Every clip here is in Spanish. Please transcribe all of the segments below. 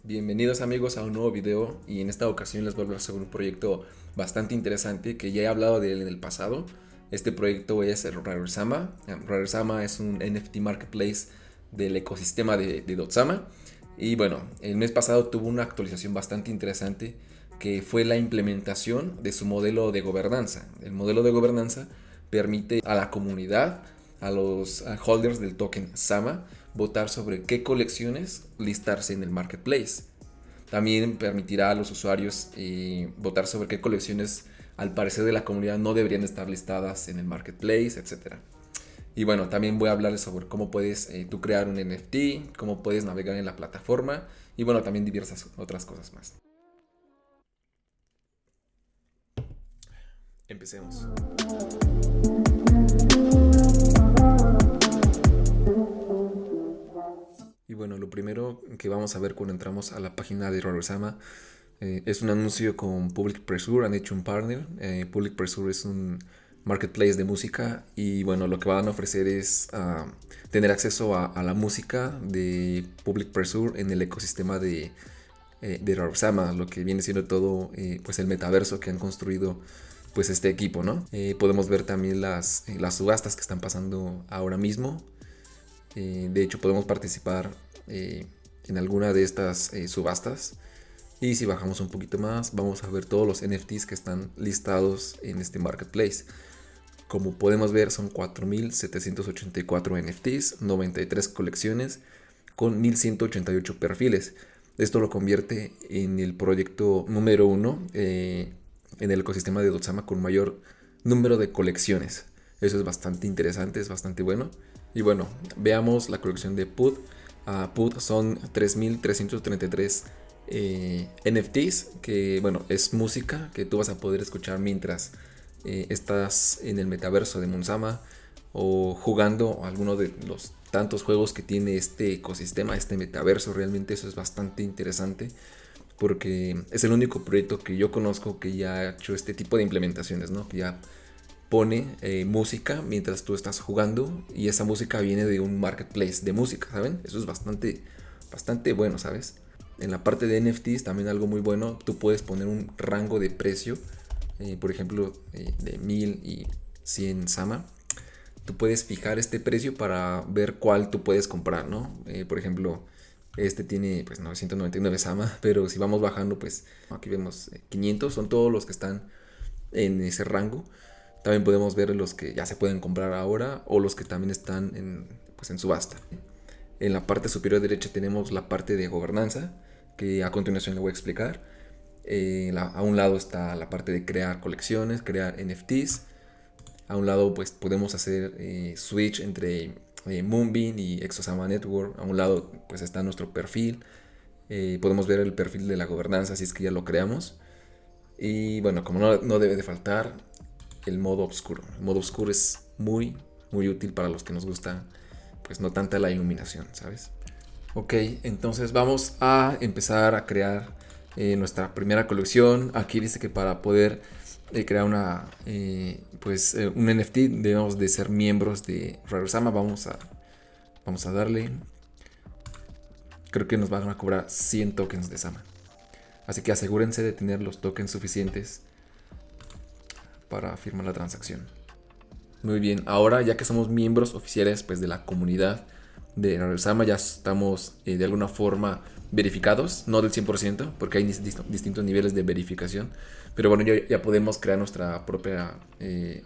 Bienvenidos amigos a un nuevo video y en esta ocasión les voy a hablar sobre un proyecto bastante interesante que ya he hablado de él en el pasado. Este proyecto es el Rarersama. Rarersama es un NFT marketplace del ecosistema de Dotsama. Y bueno, el mes pasado tuvo una actualización bastante interesante que fue la implementación de su modelo de gobernanza. El modelo de gobernanza permite a la comunidad, a los holders del token SAMA, votar sobre qué colecciones listarse en el marketplace. También permitirá a los usuarios votar sobre qué colecciones al parecer de la comunidad no deberían estar listadas en el marketplace, etc. Y bueno, también voy a hablarles sobre cómo puedes tú crear un NFT, cómo puedes navegar en la plataforma y bueno, también diversas otras cosas más. Empecemos. Y bueno, lo primero que vamos a ver cuando entramos a la página de Rarersama es un anuncio con Public Pressure. Han hecho un partner. Public Pressure es un marketplace de música y bueno, lo que van a ofrecer es tener acceso a la música de Public Pressure en el ecosistema de Rarersama, lo que viene siendo todo pues el metaverso que han construido pues este equipo, ¿no? Podemos ver también las subastas que están pasando ahora mismo. De hecho, podemos participar en alguna de estas subastas. Y si bajamos un poquito más, vamos a ver todos los NFTs que están listados en este marketplace. Como podemos ver, son 4.784 NFTs, 93 colecciones con 1.188 perfiles. Esto lo convierte en el proyecto número 1 en el ecosistema de Dotsama con mayor número de colecciones. Eso es bastante interesante, es bastante bueno. Y bueno, veamos la colección de PUD. PUD son 3.333 NFTs, que bueno, es música que tú vas a poder escuchar mientras estás en el metaverso de Munsama o jugando alguno de los tantos juegos que tiene este ecosistema, este metaverso. Realmente eso es bastante interesante porque es el único proyecto que yo conozco que ya ha hecho este tipo de implementaciones, ¿no? Que ya pone música mientras tú estás jugando y esa música viene de un marketplace de música, ¿saben? Eso es bastante bueno, ¿sabes? En la parte de NFTs también algo muy bueno, tú puedes poner un rango de precio, por ejemplo, de 1000 y 100 Sama. Tú puedes fijar este precio para ver cuál tú puedes comprar, ¿no? Por ejemplo, este tiene pues 999 Sama, pero si vamos bajando, pues aquí vemos 500, son todos los que están en ese rango. También podemos ver los que ya se pueden comprar ahora o los que también están pues en subasta. En la parte superior derecha tenemos la parte de gobernanza, que a continuación le voy a explicar. A un lado está la parte de crear colecciones, crear NFTs. A un lado pues podemos hacer switch entre Moonbeam y Exosama Network. A un lado pues está nuestro perfil. Podemos ver el perfil de la gobernanza si es que ya lo creamos. Y bueno, como no debe de faltar, el modo oscuro. El modo oscuro es muy útil para los que nos gusta pues no tanta la iluminación, ¿sabes? Ok, entonces vamos a empezar a crear nuestra primera colección. Aquí dice que para poder crear un NFT debemos de ser miembros de Rarersama. Vamos a darle. Creo que nos van a cobrar 100 tokens de Sama. Así que asegúrense de tener los tokens suficientes para firmar la transacción. Muy bien, ahora ya que somos miembros oficiales pues, de la comunidad de Rarersama, ya estamos de alguna forma verificados, no del 100%, porque hay distintos niveles de verificación, pero bueno, ya podemos crear nuestra propia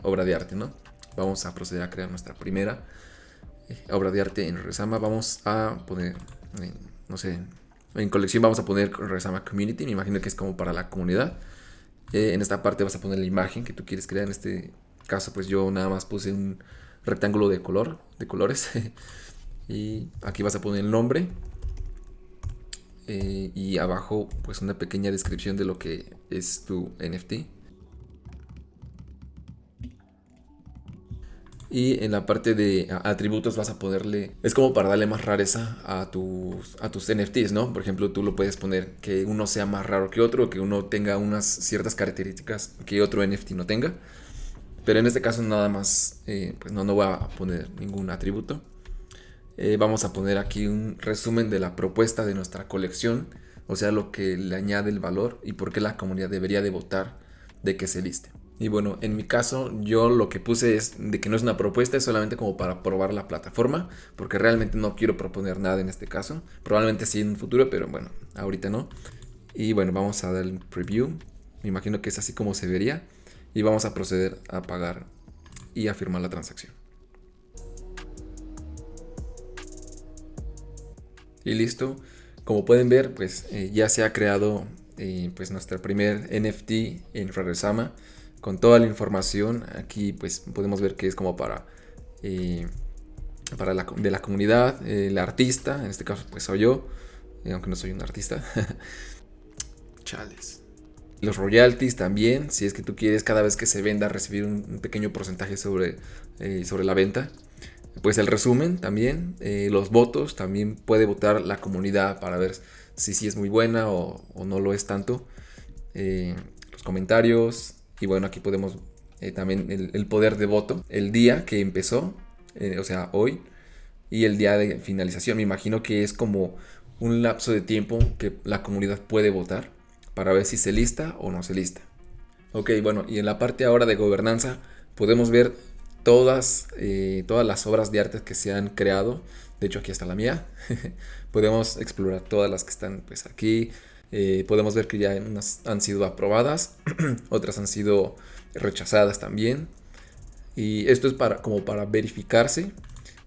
obra de arte, ¿no? Vamos a proceder a crear nuestra primera obra de arte en Rarersama. Vamos a poner, no sé, en colección vamos a poner Rarersama Community, me imagino que es como para la comunidad. En esta parte vas a poner la imagen que tú quieres crear. En este caso pues yo nada más puse un rectángulo de colores. Y aquí vas a poner el nombre y abajo pues una pequeña descripción de lo que es tu NFT. Y en la parte de atributos vas a ponerle, es como para darle más rareza a tus NFTs, ¿no? Por ejemplo, tú lo puedes poner que uno sea más raro que otro, que uno tenga unas ciertas características que otro NFT no tenga. Pero en este caso nada más, pues no voy a poner ningún atributo. Vamos a poner aquí un resumen de la propuesta de nuestra colección o sea, lo que le añade el valor y por qué la comunidad debería de votar de que se liste. Y bueno, en mi caso yo lo que puse es de que no es una propuesta, es solamente como para probar la plataforma, porque realmente no quiero proponer nada en este caso. Probablemente sí en un futuro, pero bueno, ahorita no. Y bueno, vamos a dar el preview. Me imagino que es así como se vería. Y vamos a proceder a pagar y a firmar la transacción. Y listo. Como pueden ver, pues ya se ha creado pues nuestro primer NFT en Rarezama con toda la información. Aquí pues podemos ver que es como eh, de la comunidad, el artista, en este caso pues soy yo, aunque no soy un artista. Chales. Los royalties también, si es que tú quieres cada vez que se venda recibir un pequeño porcentaje sobre la venta. Pues el resumen también, los votos, también puede votar la comunidad para ver si es muy buena o no lo es tanto. Los comentarios, y bueno, aquí podemos también el poder de voto, el día que empezó, o sea, hoy, y el día de finalización. Me imagino que es como un lapso de tiempo que la comunidad puede votar para ver si se lista o no se lista. Ok, bueno, y en la parte ahora de gobernanza podemos ver todas las obras de arte que se han creado. De hecho, aquí está la mía. Podemos explorar todas las que están pues aquí. Podemos ver que ya unas han sido aprobadas, otras han sido rechazadas también. Y esto es como para verificarse,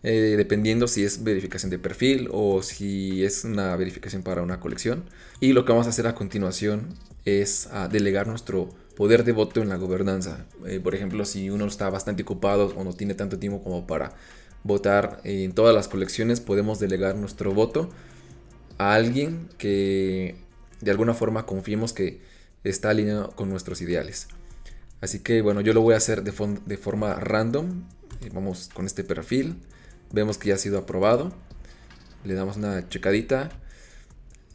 dependiendo si es verificación de perfil o si es una verificación para una colección. Y lo que vamos a hacer a continuación es delegar nuestro poder de voto en la gobernanza. Por ejemplo, si uno está bastante ocupado o no tiene tanto tiempo como para votar en todas las colecciones, podemos delegar nuestro voto a alguien que de alguna forma confiemos que está alineado con nuestros ideales. Así que bueno, yo lo voy a hacer de forma random. Vamos con este perfil. Vemos que ya ha sido aprobado. Le damos una checadita.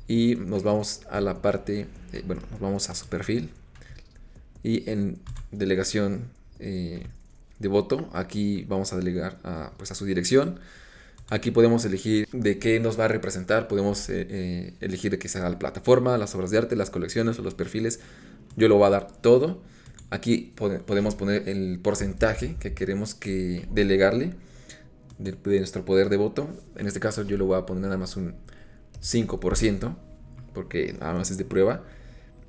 Y nos vamos a la parte, nos vamos a su perfil. Y en delegación de voto, aquí vamos a delegar pues a su dirección. Aquí podemos elegir de qué nos va a representar. Podemos elegir de qué sea la plataforma, las obras de arte, las colecciones o los perfiles. Yo lo voy a dar todo. Aquí podemos poner el porcentaje que queremos que delegarle de nuestro poder de voto. En este caso yo le voy a poner nada más un 5%, porque nada más es de prueba.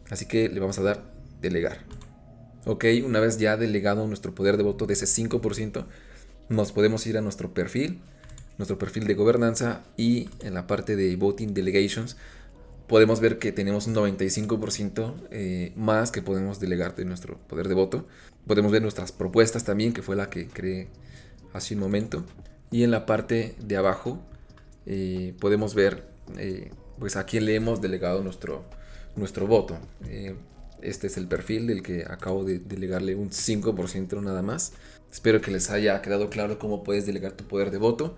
Así que le vamos a dar delegar. Ok, una vez ya delegado nuestro poder de voto de ese 5%, nos podemos ir a nuestro perfil de gobernanza, y en la parte de Voting Delegations podemos ver que tenemos un 95% más que podemos delegar de nuestro poder de voto. Podemos ver nuestras propuestas también, que fue la que creé hace un momento. Y en la parte de abajo podemos ver pues a quién le hemos delegado nuestro voto. Este es el perfil del que acabo de delegarle un 5% nada más. Espero que les haya quedado claro cómo puedes delegar tu poder de voto.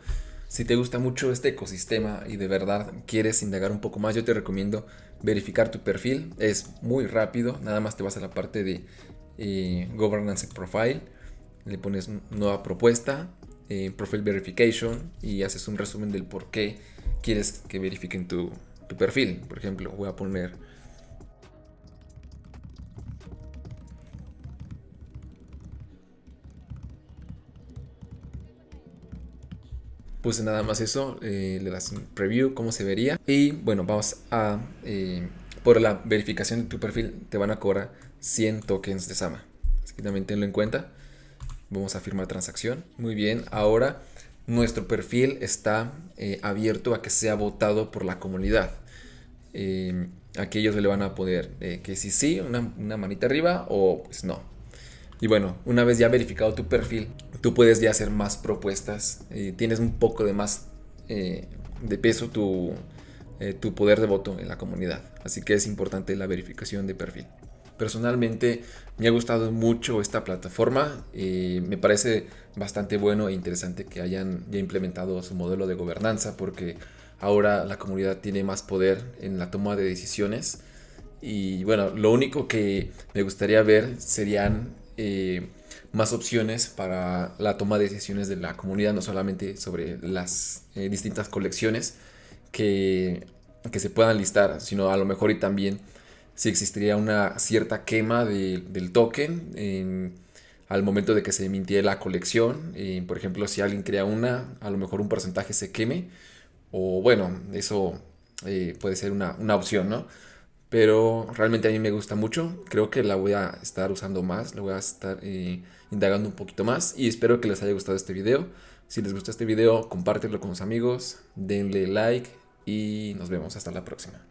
Si te gusta mucho este ecosistema y de verdad quieres indagar un poco más, yo te recomiendo verificar tu perfil. Es muy rápido, nada más te vas a la parte de Governance Profile, le pones nueva propuesta, Profile Verification, y haces un resumen del por qué quieres que verifiquen tu perfil. Por ejemplo, voy a poner puse nada más eso, le das un preview, cómo se vería. Y bueno, vamos a, por la verificación de tu perfil, te van a cobrar 100 tokens de Sama. Así que también tenlo en cuenta. Vamos a firmar transacción. Muy bien, ahora nuestro perfil está abierto a que sea votado por la comunidad. Aquí ellos le van a poner que sí, una manita arriba, o pues no. Y bueno, una vez ya verificado tu perfil, tú puedes ya hacer más propuestas. Tienes un poco de más de peso tu poder de voto en la comunidad. Así que es importante la verificación de perfil. Personalmente me ha gustado mucho esta plataforma. Me parece bastante bueno e interesante que hayan ya implementado su modelo de gobernanza, porque ahora la comunidad tiene más poder en la toma de decisiones. Y bueno, lo único que me gustaría ver serían más opciones para la toma de decisiones de la comunidad, no solamente sobre las distintas colecciones que que se puedan listar, sino a lo mejor y también si existiría una cierta quema del token al momento de que se emitiera la colección. Por ejemplo, si alguien crea una, a lo mejor un porcentaje se queme. O bueno, eso puede ser una opción, ¿no? Pero realmente a mí me gusta mucho. Creo que la voy a estar usando más, la voy a estar indagando un poquito más. Y espero que les haya gustado este video. Si les gustó este video, compártelo con sus amigos, denle like y nos vemos hasta la próxima.